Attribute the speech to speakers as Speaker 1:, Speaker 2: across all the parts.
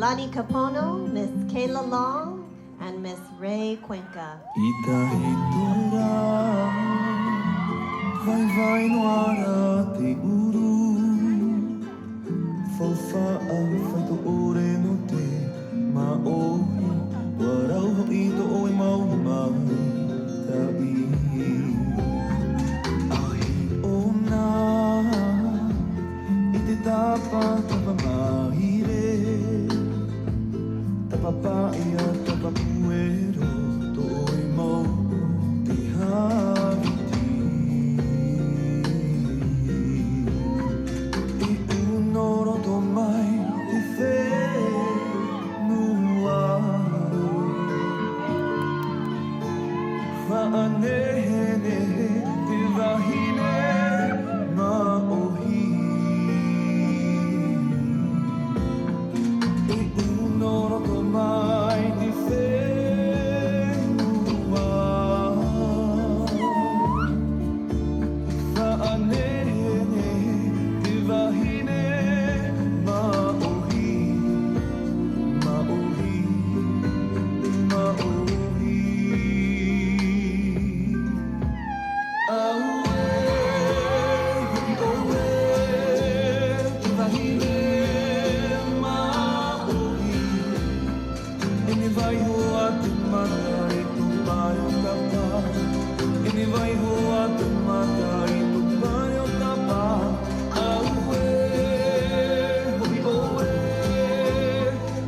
Speaker 1: Lonnie Capono, Miss Kayla Long, and Miss Ray Cuenca.
Speaker 2: Itahitura, vai no ara te uru, faufa'a whai to ore no te maohi, warau ho'i to oe mauni mai ta'i. Ahi o nā, i te tapa mahire, Papaia, tapapuero, toi mau te haviti. I unoro to mai te whenua. Whaanehe te wahine maohi. I unoro to mai te whenua. Whaanehe te wahine maohi. Maohi, maohi. Aue, oe, te wahine maohi. Ene vai hoa te mata I tu pai o tapa. Ene vai hoa te mata I tu pai o tapa. Aue, oe,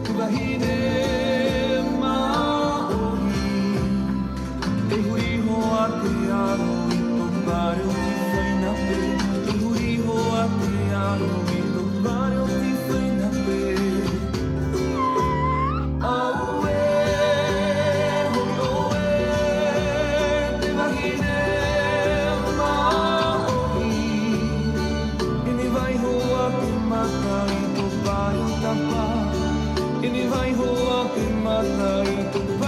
Speaker 2: te wahine maohi. E huri hoa te aro I tu pai o te whaina pe. E huri hoa te aro I tu pai o te whaina pe. Aue, oe, te wahine maohi. Ene vai hoa te mata I tu pai o tapa. Ene vai hoa te mata I tu pai